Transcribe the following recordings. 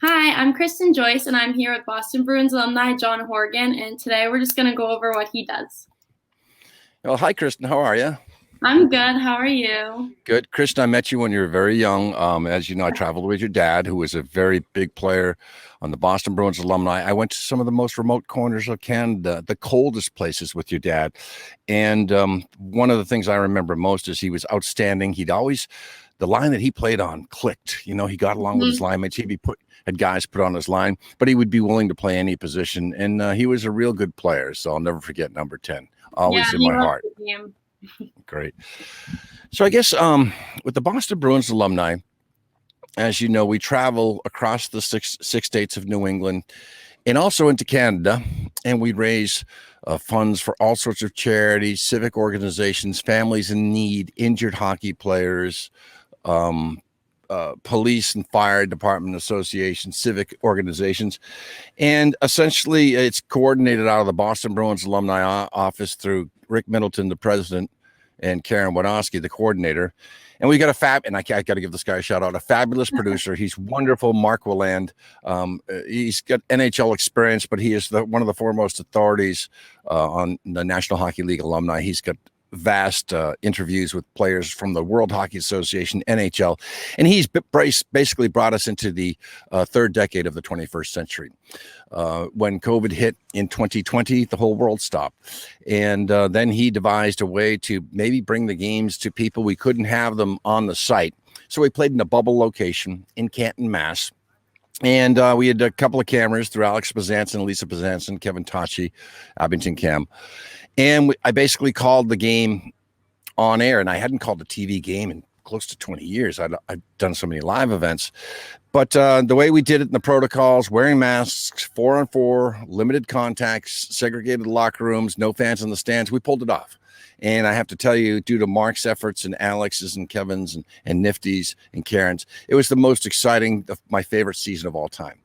Hi, I'm Kristen Joyce, and I'm here with Boston Bruins alumni John Horrigan, and today we're just going to go over what he does. Well, hi, Kristen. How are you? I'm good. How are you? Good. Kristen, I met you when you were very young. As you know, I traveled with your dad, who was a very big player on the Boston Bruins alumni. I went to some of the most remote corners of Canada, the coldest places with your dad. And one of the things I remember most is he was outstanding. The line that he played on clicked. He got along with his Mhm. line mates. Had guys put on his line, but he would be willing to play any position. And he was a real good player. So I'll never forget number 10, Yeah, always in he my loves heart. the game. Great. So I guess with the Boston Bruins alumni, as you know, we travel across the six states of New England and also into Canada, and we raise funds for all sorts of charities, civic organizations, families in need, injured hockey players, um, police and fire department associations, civic organizations, and essentially it's coordinated out of the Boston Bruins alumni office through Rick Middleton, the president, and Karen Winoski, the coordinator. And we got and I got to give this guy a shout out, a fabulous producer. He's wonderful, Mark Willand. He's got NHL experience, but he is one of the foremost authorities on the National Hockey League alumni. He's got vast interviews with players from the World Hockey Association, NHL, and he's basically brought us into the third decade of the 21st century. When COVID hit in 2020, the whole world stopped. And then he devised a way to maybe bring the games to people. We couldn't have them on the site. So we played in a bubble location in Canton, Mass. And we had a couple of cameras through Alex Bazanson, Lisa Bazanson, Kevin Tachi, Abington Cam. And I basically called the game on air, and I hadn't called a TV game in close to 20 years. I'd done so many live events. But the way we did it in the protocols, wearing masks, 4-on-4, limited contacts, segregated locker rooms, no fans in the stands, we pulled it off. And I have to tell you, due to Mark's efforts and Alex's and Kevin's and Nifty's and Karen's, it was the most exciting, my favorite season of all time.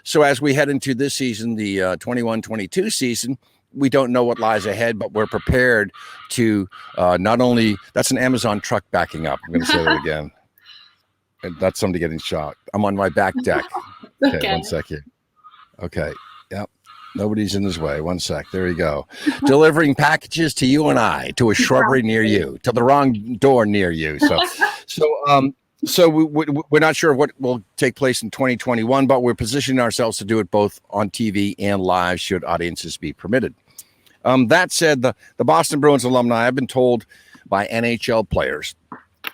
So as we head into this season, the 21-22 season, we don't know what lies ahead, but we're prepared to not only, that's an Amazon truck backing up. I'm going to say that again. And that's somebody getting shot. I'm on my back deck. Okay, Okay. 1 second. Okay. Yep. Nobody's in his way. 1 sec. There you go. Delivering packages to you and I, to a shrubbery near you, to the wrong door near you. So we're not sure what will take place in 2021, but we're positioning ourselves to do it both on TV and live, should audiences be permitted. That said, the Boston Bruins alumni, I've been told by NHL players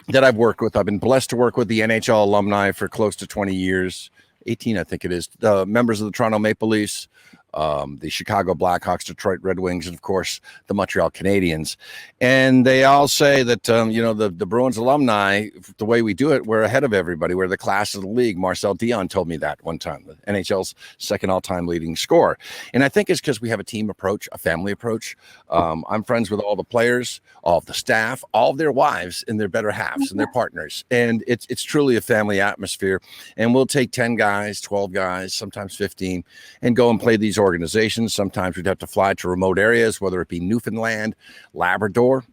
that I've worked with. I've been blessed to work with the NHL alumni for close to 20 years, 18, I think it is. Members of the Toronto Maple Leafs, the Chicago Blackhawks, Detroit Red Wings, and of course the Montreal Canadiens. And they all say that the Bruins alumni, the way we do it, we're ahead of everybody. We're the class of the league. Marcel Dion told me that one time, the NHL's second all-time leading scorer. And I think it's because we have a team approach, a family approach. I'm friends with all the players, all of the staff, all of their wives and their better halves and their partners. And it's truly a family atmosphere. And we'll take 10 guys, 12 guys, sometimes 15, and go and play these organizations. Sometimes we'd have to fly to remote areas, whether it be Newfoundland, Labrador,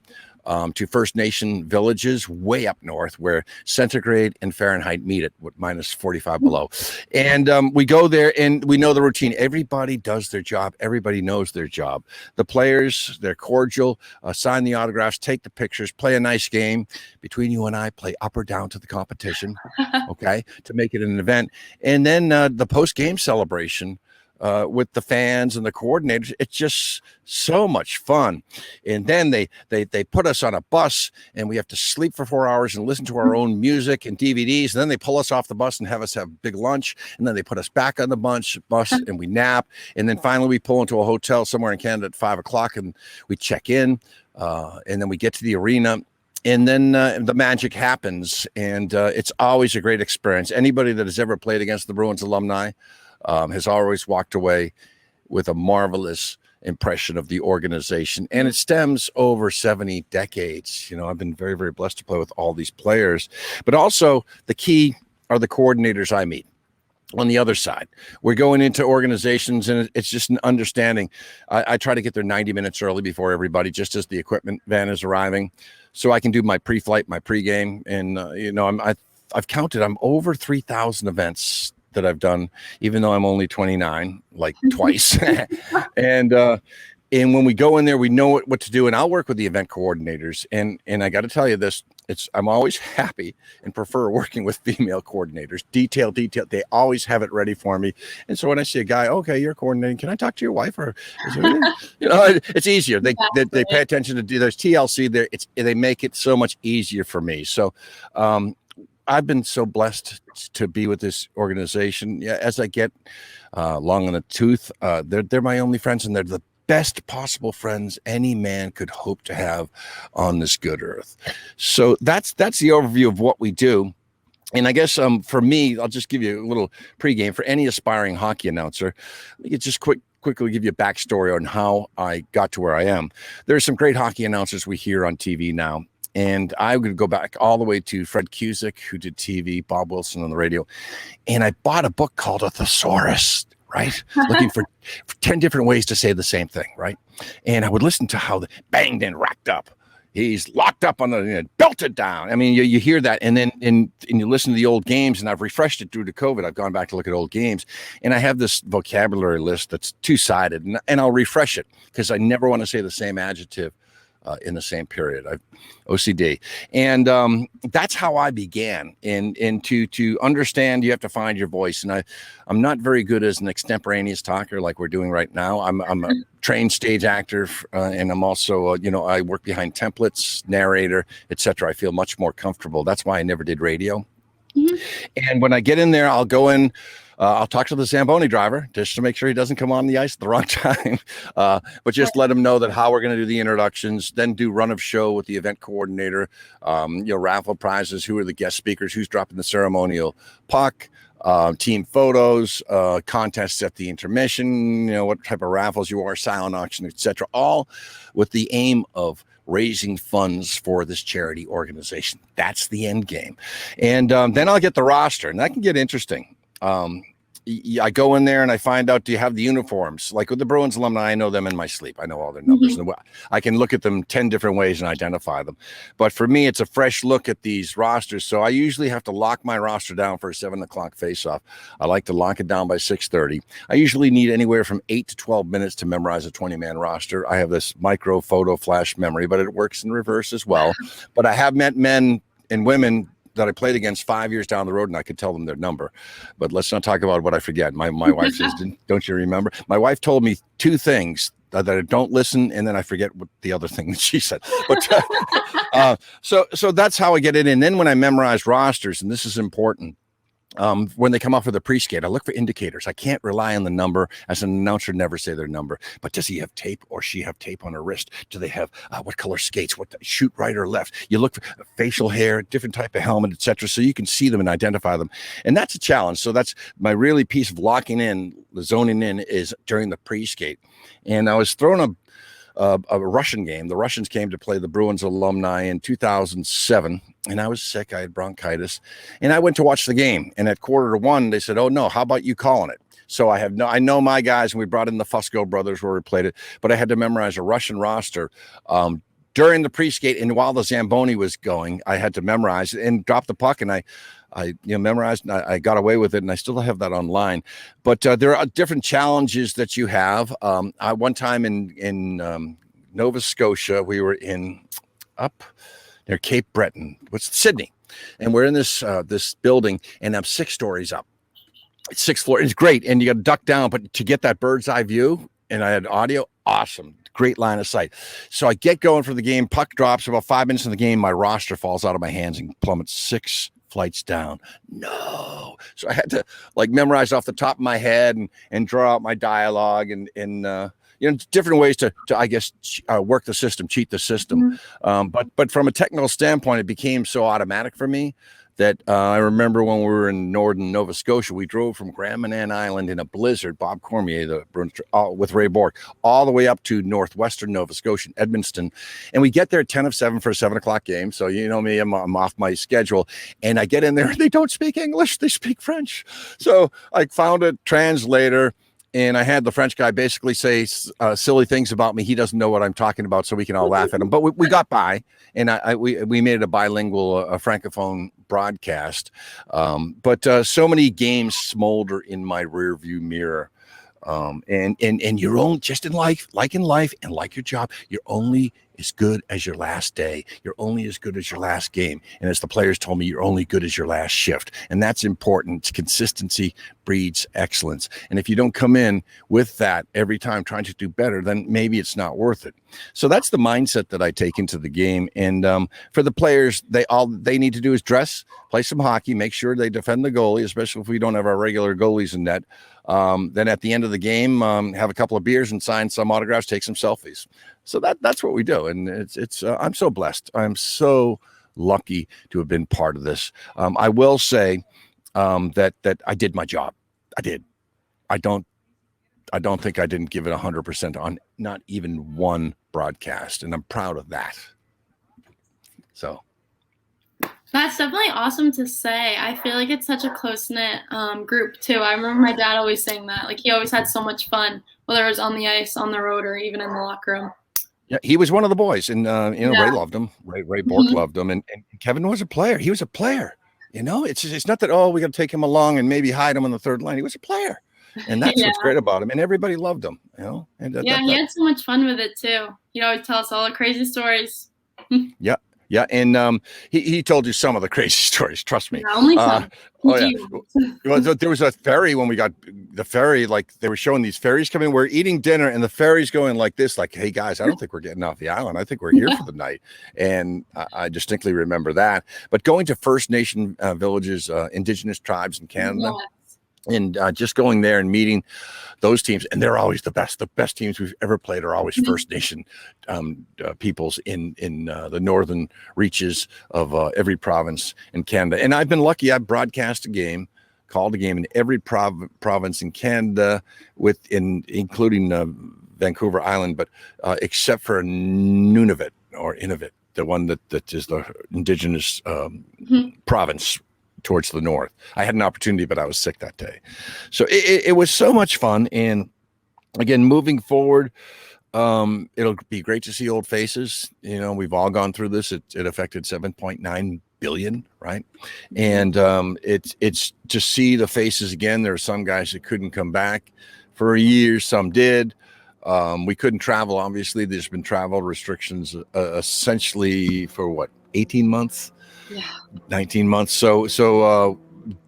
to First Nation villages way up north where centigrade and Fahrenheit meet at minus 45 below. And we go there and we know the routine. Everybody does their job. Everybody knows their job. The players, they're cordial, sign the autographs, take the pictures, play a nice game. Between you and I, play up or down to the competition, okay, to make it an event. And then the post-game celebration with the fans and the coordinators. It's just so much fun. And then they put us on a bus and we have to sleep for 4 hours and listen to our own music and DVDs. And then they pull us off the bus and have us have big lunch. And then they put us back on the bus and we nap. And then finally we pull into a hotel somewhere in Canada at 5 o'clock and we check in. And then we get to the arena. And then the magic happens. And it's always a great experience. Anybody that has ever played against the Bruins alumni has always walked away with a marvelous impression of the organization. And it stems over 70 decades. I've been very, very blessed to play with all these players. But also the key are the coordinators I meet on the other side. We're going into organizations and it's just an understanding. I try to get there 90 minutes early before everybody, just as the equipment van is arriving, so I can do my pre-flight, my pregame. And, I've counted, I'm over 3,000 events that I've done, even though I'm only 29, like twice. And when we go in there, we know what to do. And I'll work with the event coordinators. And I got to tell you this, I'm always happy and prefer working with female coordinators. Detail. They always have it ready for me. And so when I see a guy, okay, you're coordinating, can I talk to your wife? Or it's easier. They pay attention to do. There's TLC there. They make it so much easier for me. So I've been so blessed to be with this organization. Yeah, as I get long in the tooth, they're my only friends, and they're the best possible friends any man could hope to have on this good earth. So that's the overview of what we do. And I guess for me, I'll just give you a little pregame for any aspiring hockey announcer. Let me just quickly give you a backstory on how I got to where I am. There's some great hockey announcers we hear on TV now. And I would go back all the way to Fred Cusick, who did TV, Bob Wilson on the radio. And I bought a book called A Thesaurus, right? Looking for 10 different ways to say the same thing, right? And I would listen to how the banged and racked up. He's locked up on the belted down. I mean, you hear that, and then and you listen to the old games, and I've refreshed it due to COVID. I've gone back to look at old games, and I have this vocabulary list that's two-sided, and I'll refresh it because I never want to say the same adjective in the same period. OCD. And that's how I began. And to understand, you have to find your voice. And I'm not very good as an extemporaneous talker like we're doing right now. I'm a trained stage actor, and I'm also, I work behind templates, narrator, etc. I feel much more comfortable. That's why I never did radio. Mm-hmm. And when I get in there, I'll go in, I'll talk to the Zamboni driver just to make sure he doesn't come on the ice at the wrong time. But just let him know that how we're going to do the introductions, then do run of show with the event coordinator, raffle prizes, who are the guest speakers, who's dropping the ceremonial puck, team photos, contests at the intermission, what type of raffles you are, silent auction, etc. All with the aim of raising funds for this charity organization. That's the end game. And then I'll get the roster, and that can get interesting. I go in there and I find out, do you have the uniforms? Like with the Bruins alumni, I know them in my sleep. I know all their numbers. Mm-hmm. And I can look at them 10 different ways and identify them. But for me, it's a fresh look at these rosters. So I usually have to lock my roster down for a 7:00 face-off. I like to lock it down by 6:30. I usually need anywhere from 8 to 12 minutes to memorize a 20-man roster. I have this micro photo flash memory, but it works in reverse as well. But I have met men and women that I played against 5 years down the road, and I could tell them their number. But let's not talk about what I forget. My wife says, don't you remember? My wife told me two things that I don't listen, and then I forget what the other thing that she said. But so that's how I get it in. And then when I memorize rosters, and this is important, when they come off of the pre-skate, I look for indicators. I can't rely on the number. As an announcer, never say their number. But does he have tape or she have tape on her wrist? Do they have what color skates? What shoot right or left? You look for facial hair, different type of helmet, etc. So you can see them and identify them. And that's a challenge. So that's my really piece of locking in, zoning in, is during the pre-skate. And I was throwing a Russian game. The Russians came to play the Bruins alumni in 2007, and I was sick. I had bronchitis, and I went to watch the game. And at 1:45, they said, "Oh no, how about you calling it?" So I know my guys, and we brought in the Fusco brothers where we played it. But I had to memorize a Russian roster during the pre-skate, and while the Zamboni was going, I had to memorize and drop the puck, and I memorized, and I got away with it, and I still have that online. But there are different challenges that you have. One time in Nova Scotia, we were up near Cape Breton, Sydney, and we're in this building, and I'm 6 stories up. It's 6th floor. It's great, and you got to duck down, but to get that bird's eye view, and I had audio, awesome. Great line of sight. So I get going for the game. Puck drops. About 5 minutes in the game, my roster falls out of my hands and plummets 6 flights down. No. So I had to memorize off the top of my head and draw out my dialogue and different ways to I guess work the system, cheat the system. Mm-hmm. But from a technical standpoint, it became so automatic for me that I remember when we were in northern Nova Scotia, we drove from Grand Manan Island in a blizzard, Bob Cormier, the Bruins, with Ray Bork, all the way up to northwestern Nova Scotia, Edmundston. And we get there at 10 of 7 for a 7:00 game. So you know me, I'm off my schedule. And I get in there, they don't speak English, they speak French. So I found a translator, and I had the French guy basically say silly things about me. He doesn't know what I'm talking about, so we can all laugh at him. But we got by, and we made it a bilingual, a francophone broadcast. But so many games smolder in my rearview mirror. And you're only, just in life, and like your job, you're only as good as your last day. You're only as good as your last game. And as the players told me, you're only good as your last shift. And that's important. Consistency breeds excellence. And if you don't come in with that every time trying to do better, then maybe it's not worth it. So that's the mindset that I take into the game. And for the players, they need to do is dress, play some hockey, make sure they defend the goalie, especially if we don't have our regular goalies in net. Then at the end of the game, have a couple of beers and sign some autographs, take some selfies. So that's what we do. And it's I'm so blessed. I'm so lucky to have been part of this. I will say that I did my job. I did. I don't think I didn't give it 100% on not even one broadcast. And I'm proud of that. So. That's definitely awesome to say. I feel like it's such a close-knit group, too. I remember my dad always saying that. Like, he always had so much fun, whether it was on the ice, on the road, or even in the locker room. Yeah, he was one of the boys. And, Ray loved him. Ray Bork loved him. And Kevan was a player. He was a player. It's not that, we got to take him along and maybe hide him on the third line. He was a player. And that's what's great about him. And everybody loved him, And he had so much fun with it, too. He'd always tell us all the crazy stories. Yeah. Yeah, and he told you some of the crazy stories. Trust me. Yeah, only some. Well, there was a ferry when we got the ferry. Like they were showing these ferries coming. We're eating dinner, and the ferry's going like this. Like, hey guys, I don't think we're getting off the island. I think we're here for the night. And I distinctly remember that. But going to First Nation villages, Indigenous tribes in Canada. Yes. And just going there and meeting those teams, and they're always the best. The best teams we've ever played are always First Nation peoples in the northern reaches of every province in Canada. And I've been lucky. I've broadcast a game, called a game in every province in Canada, including Vancouver Island, but except for Nunavut or Inuit, the one that is the Indigenous province towards the north. I had an opportunity, but I was sick that day. So it was so much fun. And again, moving forward, it'll be great to see old faces. We've all gone through this. It affected 7.9 billion, right? And it's to see the faces again. There are some guys that couldn't come back for a year. Some did. We couldn't travel. Obviously, there's been travel restrictions essentially for 18 months? Yeah. 19 months. So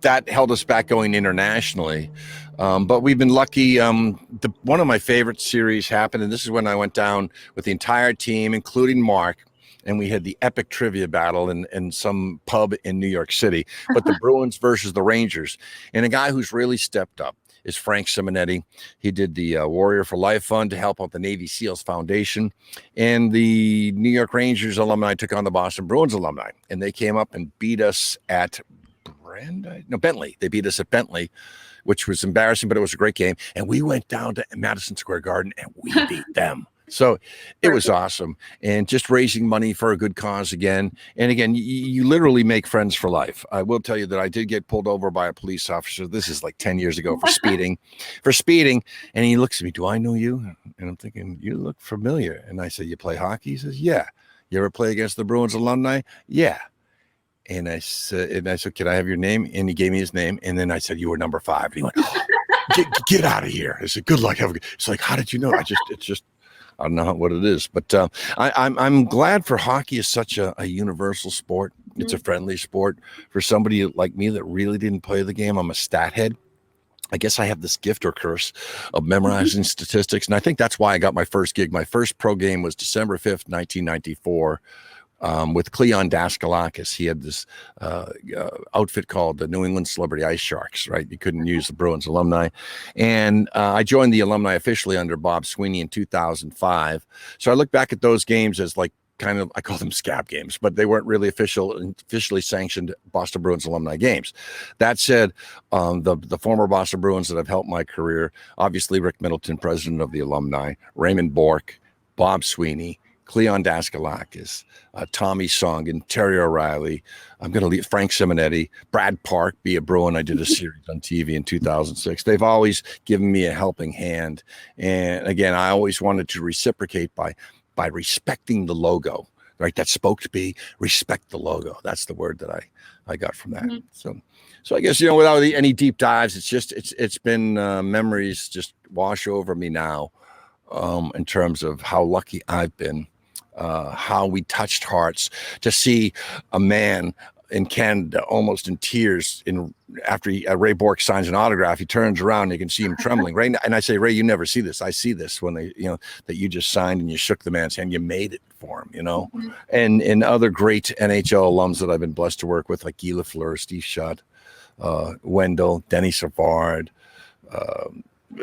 that held us back going internationally. But we've been lucky. One of my favorite series happened, and this is when I went down with the entire team, including Mark, and we had the epic trivia battle in some pub in New York City. But the Bruins versus the Rangers, and a guy who's really stepped up is Frank Simonetti. He did the Warrior for Life Fund to help out the Navy SEALs Foundation. And the New York Rangers alumni took on the Boston Bruins alumni. And they came up and beat us at Bentley. They beat us at Bentley, which was embarrassing, but it was a great game. And we went down to Madison Square Garden and we beat them. So it was awesome. And just raising money for a good cause again. And again, you literally make friends for life. I will tell you that I did get pulled over by a police officer. This is like 10 years ago for speeding. And he looks at me, do I know you? And I'm thinking, you look familiar. And I said, you play hockey? He says, yeah. You ever play against the Bruins alumni? Yeah. And I said, can I have your name? And he gave me his name. And then I said, you were number 5. And he went, get out of here. I said, good luck. It's like, how did you know? I don't know what it is, but I'm glad for hockey is such a universal sport. It's a friendly sport for somebody like me that really didn't play the game. I'm a stat head. I guess I have this gift or curse of memorizing statistics. And I think that's why I got my first gig. My first pro game was December 5th, 1994. With Cleon Daskalakis. He had this outfit called the New England Celebrity Ice Sharks, right? You couldn't use the Bruins alumni. And I joined the alumni officially under Bob Sweeney in 2005. So I look back at those games as like I call them scab games, but they weren't really officially sanctioned Boston Bruins alumni games. That said, the former Boston Bruins that have helped my career, obviously Rick Middleton, president of the alumni, Raymond Bork, Bob Sweeney, Cleon Daskalakis, Tommy Song, and Terry O'Reilly. I'm going to leave Frank Simonetti, Brad Park, be a Bruin. I did a series on TV in 2006. They've always given me a helping hand. And again, I always wanted to reciprocate by respecting the logo, right? That spoke to be respect the logo. That's the word that I got from that. Mm-hmm. So I guess, without any deep dives, it's been memories just wash over me now in terms of how lucky I've been, how we touched hearts to see a man in Canada almost in tears after Ray Bork signs an autograph. He turns around and you can see him trembling. Right, and I say, Ray, you never see this. I see this when they, that you just signed and you shook the man's hand. You made it for him, Mm-hmm. And other great NHL alums that I've been blessed to work with, like Guy Lafleur, Steve Schutt, Wendell, Denny Savard,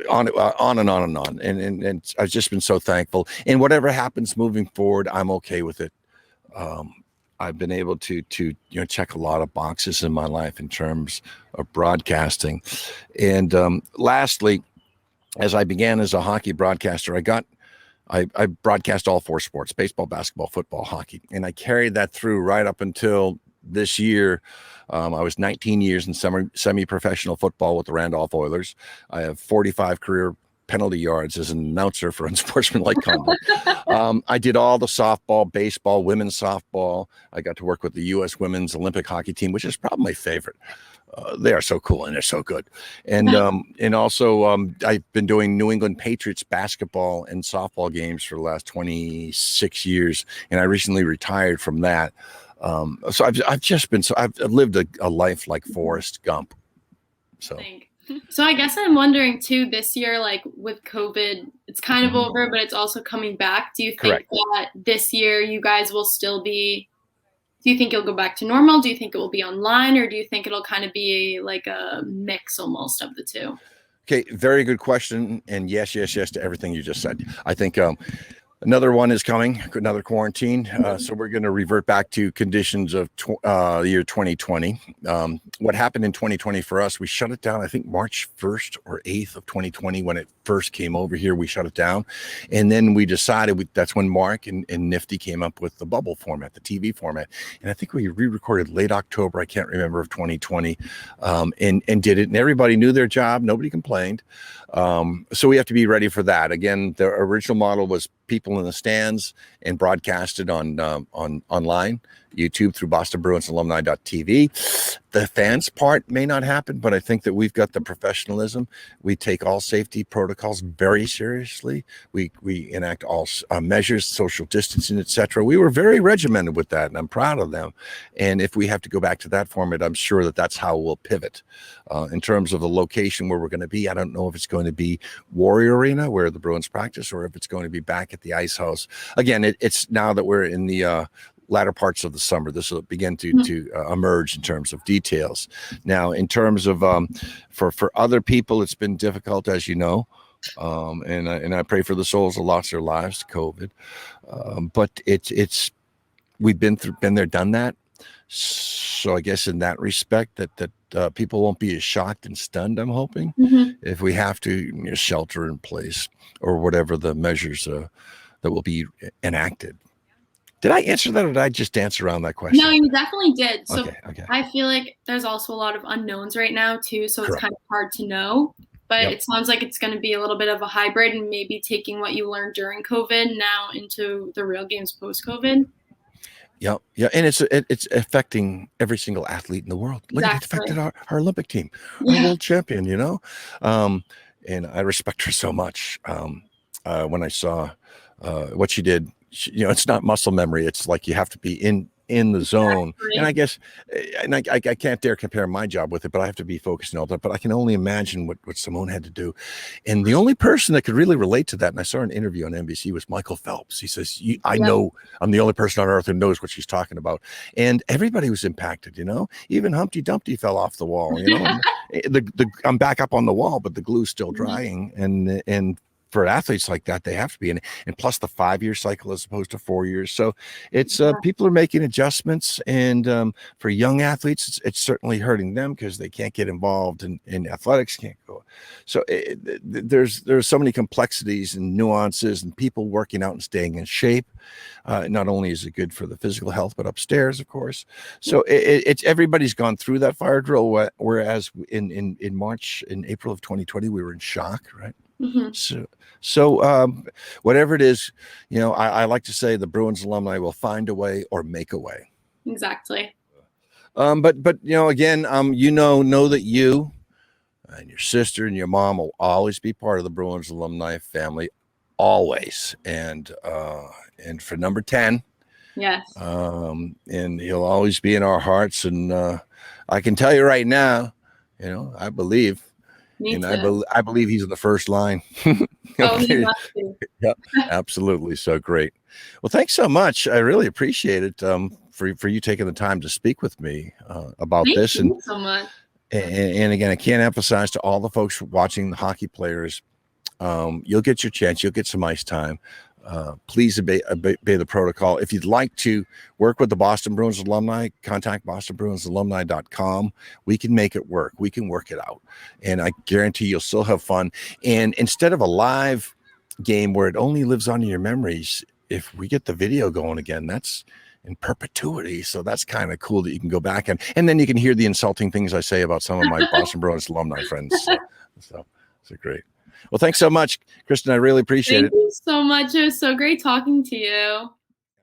on and on and on. And I've just been so thankful. And whatever happens moving forward, I'm okay with it. I've been able to check a lot of boxes in my life in terms of broadcasting. And lastly, as I began as a hockey broadcaster, I broadcast all 4 sports: baseball, basketball, football, hockey. And I carried that through right up until this year. I was 19 years in semi-professional football with the Randolph Oilers. I have 45 career penalty yards as an announcer for unsportsmanlike conduct. I did all the softball, baseball, women's softball. I got to work with the U.S. women's Olympic hockey team, which is probably my favorite. They are so cool and they're so good. And also I've been doing New England Patriots basketball and softball games for the last 26 years. And I recently retired from that. So I've lived a life like Forrest Gump. So I guess I'm wondering too, this year, like with COVID, it's kind of over, but it's also coming back. Do you think that this year you guys will still be, do you think it'll go back to normal? Do you think it will be online, or do you think it'll kind of be like a mix almost of the two? Okay. Very good question. And yes to everything you just said. I think, another one is coming, another quarantine. So we're going to revert back to conditions of the year 2020. What happened in 2020 for us, we shut it down, I think March 1st or 8th of 2020, when it first came over here, we shut it down. And then we decided that's when Mark and Nifty came up with the bubble format, the TV format. And I think we re-recorded late October, I can't remember, of 2020, and did it. And everybody knew their job. Nobody complained. So we have to be ready for that. Again, the original model was people in the stands and broadcasted on online, YouTube through Boston Bruins Alumni TV. The fans part may not happen, but I think that we've got the professionalism. We take all safety protocols very seriously. We enact all measures, social distancing, etc. We were very regimented with that, and I'm proud of them. And if we have to go back to that format, I'm sure that that's how we'll pivot. In terms of the location where we're going to be, I don't know if it's going to be Warrior Arena where the Bruins practice, or if it's going to be back at the Ice House. Again, it's now that we're in the latter parts of the summer, this will begin to emerge in terms of details. Now, in terms of for other people, it's been difficult, as you know, and I pray for the souls that lost their lives to COVID. But it's we've been there, done that. So I guess in that respect, that people won't be as shocked and stunned, I'm hoping, if we have to shelter in place or whatever the measures that will be enacted. Did I answer that, or did I just dance around that question? No, you definitely did. So okay. I feel like there's also a lot of unknowns right now too, so it's kind of hard to know. But it sounds like it's going to be a little bit of a hybrid, and maybe taking what you learned during COVID now into the real games post-COVID. Yeah, and it's affecting every single athlete in the world. Look, it affected our Olympic team, our world champion. And I respect her so much. When I saw what she did, it's not muscle memory. It's like you have to be in the zone. And I guess, and I can't dare compare my job with it, but I have to be focused and all that. But I can only imagine what Simone had to do. And the only person that could really relate to that, and I saw an interview on NBC, was Michael Phelps. He says, I know I'm the only person on earth who knows what she's talking about. And everybody was impacted, even Humpty Dumpty fell off the wall, I'm back up on the wall, but the glue's still drying. And for athletes like that, they have to be in, and plus the 5-year cycle as opposed to 4 years. So it's people are making adjustments, and for young athletes, it's certainly hurting them because they can't get involved in athletics, can't go There's so many complexities and nuances and people working out and staying in shape. Not only is it good for the physical health, but upstairs, of course. So it's everybody's gone through that fire drill. Whereas in March, in April of 2020, we were in shock, right? Mm-hmm. So whatever it is, I like to say the Bruins alumni will find a way or make a way. Exactly. But again, know that you and your sister and your mom will always be part of the Bruins alumni family, always. And for number 10, yes, and he'll always be in our hearts. And I can tell you right now, I believe. I believe he's in the first line. Oh, he must be. Yeah, absolutely. So great. Well, thanks so much. I really appreciate it for you taking the time to speak with me about this. Thank you so much. And again, I can't emphasize to all the folks watching, the hockey players, you'll get your chance. You'll get some ice time. Please obey the protocol. If you'd like to work with the Boston Bruins alumni, contact bostonbruinsalumni.com. We can make it work. We can work it out. And I guarantee you'll still have fun. And instead of a live game where it only lives on in your memories, if we get the video going again, that's in perpetuity. So that's kind of cool that you can go back and then you can hear the insulting things I say about some of my Boston Bruins alumni friends. So great. Well, thanks so much, Kristen. I really appreciate it. Thank you so much. It was so great talking to you.